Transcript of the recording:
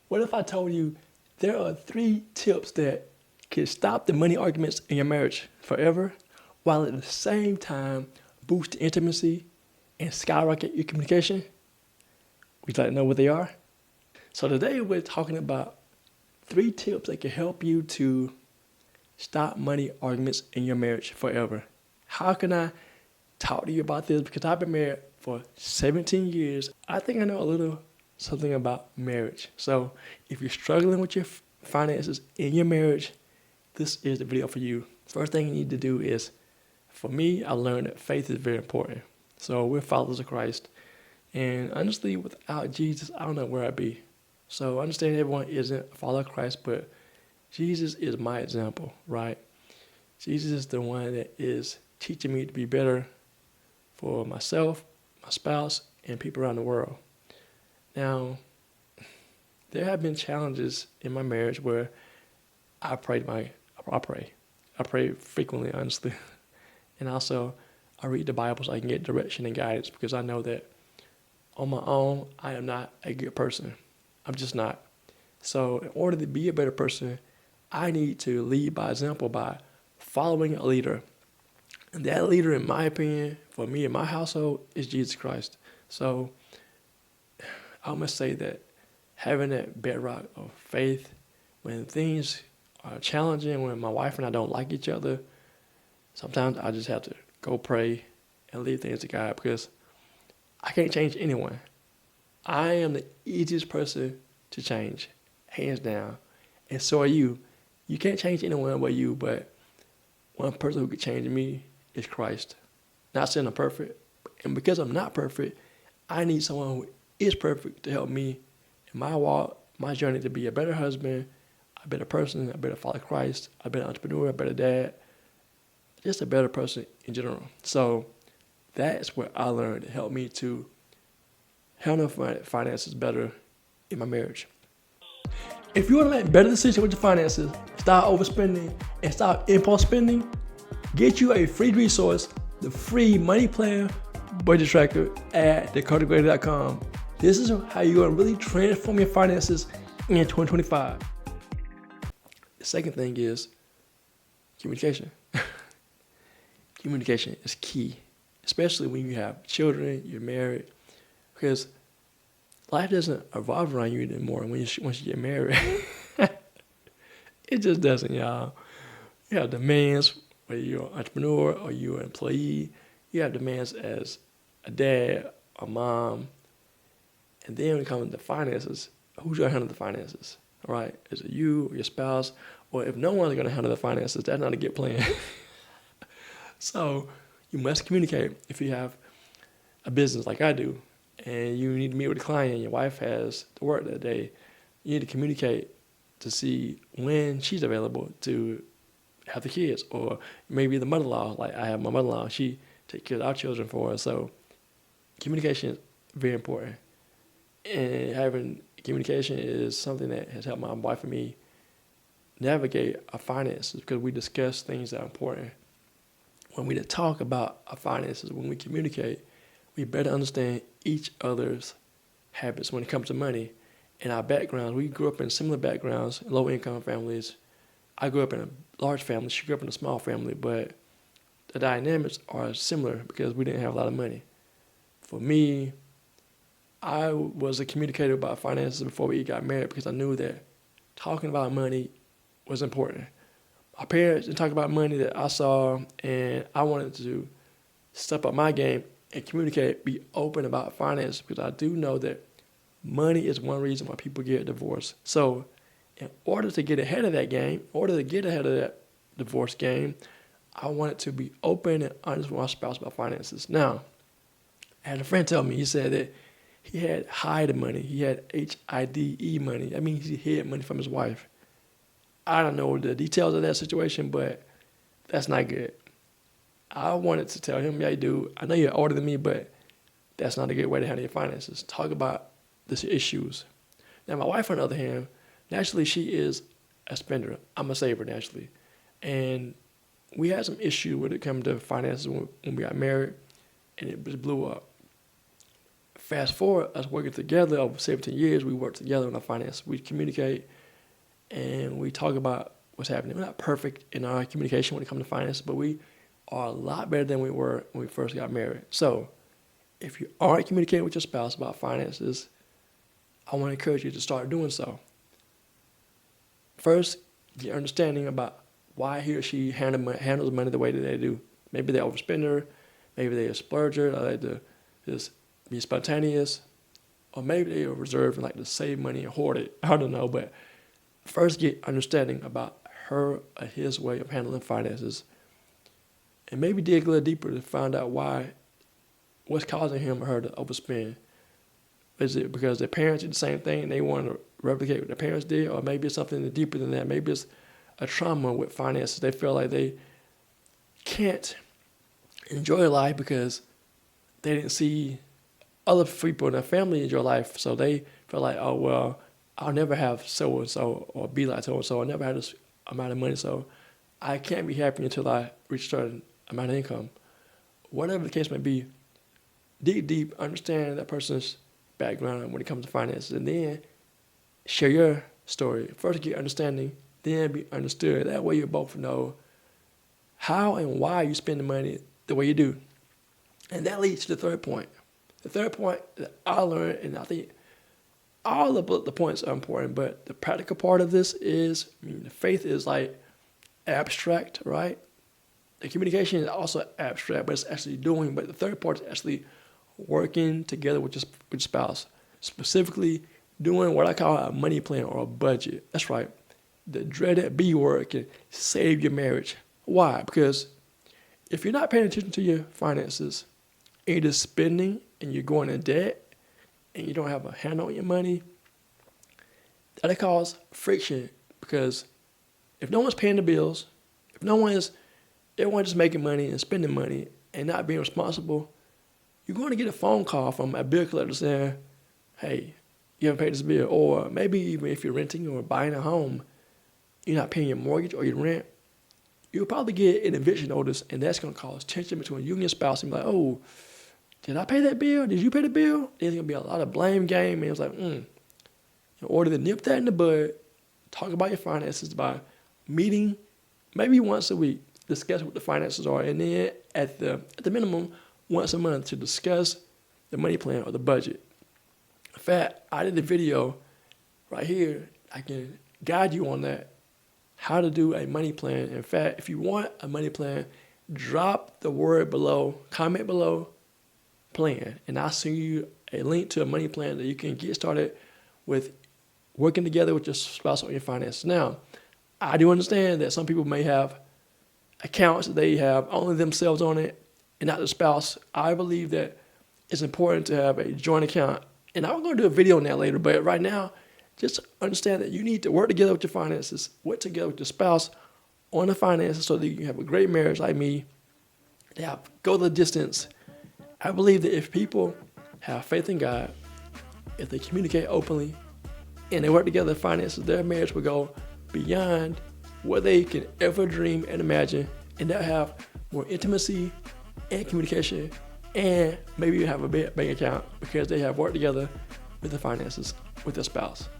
What if I told you there are 3 tips that can stop the money arguments in your marriage forever, while at the same time boost the intimacy and skyrocket your communication? Would you like to know what they are? So today we're talking about 3 tips that can help you to stop money arguments in your marriage forever. How can I talk to you about this? Because I've been married for 17 years. I think I know a little something about marriage. So if you're struggling with your finances in your marriage, this is the video for you. First thing you need to do is, for me, I learned that faith is very important. So we're followers of Christ. And honestly, without Jesus, I don't know where I'd be. So I understand everyone isn't a follower of Christ, but Jesus is my example, right? Jesus is the one that is teaching me to be better for myself, my spouse, and people around the world. Now, there have been challenges in my marriage where I pray frequently, honestly. And also, I read the Bible so I can get direction and guidance, because I know that on my own, I am not a good person. I'm just not. So in order to be a better person, I need to lead by example by following a leader. And that leader, in my opinion, for me and my household, is Jesus Christ. So I must say that having that bedrock of faith when things are challenging, when my wife and I don't like each other, sometimes I just have to go pray and leave things to God, because I can't change anyone. I am the easiest person to change, hands down. And so are you. You can't change anyone but you, but one person who could change me is Christ. Not saying I'm perfect. And because I'm not perfect, I need someone who is perfect to help me in my walk, my journey to be a better husband, a better person, a better follower of Christ, a better entrepreneur, a better dad, just a better person in general. So that's what I learned to help me to handle finances better in my marriage. If you want to make better decisions with your finances, stop overspending, and stop impulse spending, get you a free resource, the free money plan budget tracker at thecartergraded.com. This is how you're going to really transform your finances in 2025. The second thing is communication. Communication is key, especially when you have children, you're married, because life doesn't revolve around you anymore once you get married. It just doesn't, y'all. You have demands, whether you're an entrepreneur or you're an employee. You have demands as a dad, a mom. And then when it comes to finances, who's going to handle the finances? All right? Is it you or your spouse? Or if no one's going to handle the finances, that's not a good plan. So you must communicate. If you have a business like I do, and you need to meet with a client, and your wife has to work that day, you need to communicate to see when she's available to have the kids. Or maybe the mother-in-law, like I have my mother-in-law, she takes care of our children for us. So communication is very important. And having communication is something that has helped my wife and me navigate our finances, because we discuss things that are important. When we talk about our finances, when we communicate, we better understand each other's habits when it comes to money and our backgrounds. We grew up in similar backgrounds, low-income families. I grew up in a large family. She grew up in a small family, but the dynamics are similar because we didn't have a lot of money. For me, I was a communicator about finances before we got married, because I knew that talking about money was important. My parents didn't talk about money that I saw, and I wanted to step up my game and communicate, be open about finance, because I do know that money is one reason why people get divorced. So in order to get ahead of that game, in order to get ahead of that divorce game, I wanted to be open and honest with my spouse about finances. Now, I had a friend tell me, he said that he had HIDE money. He had HIDE money. That means he hid money from his wife. I don't know the details of that situation, but that's not good. I wanted to tell him, yeah, dude, I know you're older than me, but that's not a good way to handle your finances. Talk about these issues. Now, my wife, on the other hand, naturally, she is a spender. I'm a saver, naturally. And we had some issue when it came to finances when we got married, and it just blew up. Fast forward, us working together over 17 years, we work together on our finance. We communicate and we talk about what's happening. We're not perfect in our communication when it comes to finance, but we are a lot better than we were when we first got married. So if you aren't communicating with your spouse about finances, I want to encourage you to start doing so. First, get understanding about why he or she handles money the way that they do. Maybe they're overspender, maybe they're a splurger, they like to just be spontaneous, or maybe they are reserved and like to save money and hoard it. I don't know, but first get understanding about her or his way of handling finances, and maybe dig a little deeper to find out what's causing him or her to overspend. Is it because their parents did the same thing and they want to replicate what their parents did, or maybe it's something deeper than that? Maybe it's a trauma with finances. They feel like they can't enjoy life because they didn't see other people in their family enjoy life, so they feel like, oh, well, I'll never have so-and-so or be like so-and-so. I'll never have this amount of money, so I can't be happy until I reach a certain amount of income. Whatever the case may be, dig deep, understand that person's background when it comes to finances, and then share your story. First get understanding, then be understood. That way you both know how and why you spend the money the way you do. And that leads to the third point. The third point that I learned, and I think all of the points are important, but the practical part of this is, the faith is like abstract, right? The communication is also abstract, but it's actually doing. But the third part is actually working together with your spouse, specifically doing what I call a money plan or a budget. That's right. The dreaded B word can save your marriage. Why? Because if you're not paying attention to your finances and you're just spending and you're going in debt and you don't have a handle on your money, that'll cause friction, because if no one's paying the bills, if everyone's just making money and spending money and not being responsible, you're going to get a phone call from a bill collector saying, hey, you haven't paid this bill. Or maybe even if you're renting or buying a home, you're not paying your mortgage or your rent, you'll probably get an eviction notice, and that's going to cause tension between you and your spouse. And be like, oh, did I pay that bill? Did you pay the bill? There's going to be a lot of blame game. And it's like, in order to nip that in the bud, talk about your finances by meeting maybe once a week, discuss what the finances are, and then at the minimum, once a month to discuss the money plan or the budget. In fact, I did a video right here. I can guide you on that, how to do a money plan. In fact, if you want a money plan, drop the word below, comment below, plan, and I'll send you a link to a money plan that you can get started with working together with your spouse on your finances. Now, I do understand that some people may have accounts that they have only themselves on it and not the spouse. I believe that it's important to have a joint account, and I'm going to do a video on that later, but right now, just understand that you need to work together with your finances, work together with your spouse on the finances so that you can have a great marriage like me, go the distance. I believe that if people have faith in God, if they communicate openly, and they work together in finances, their marriage will go beyond what they can ever dream and imagine, and they'll have more intimacy and communication, and maybe you have a bank account because they have worked together with the finances with their spouse.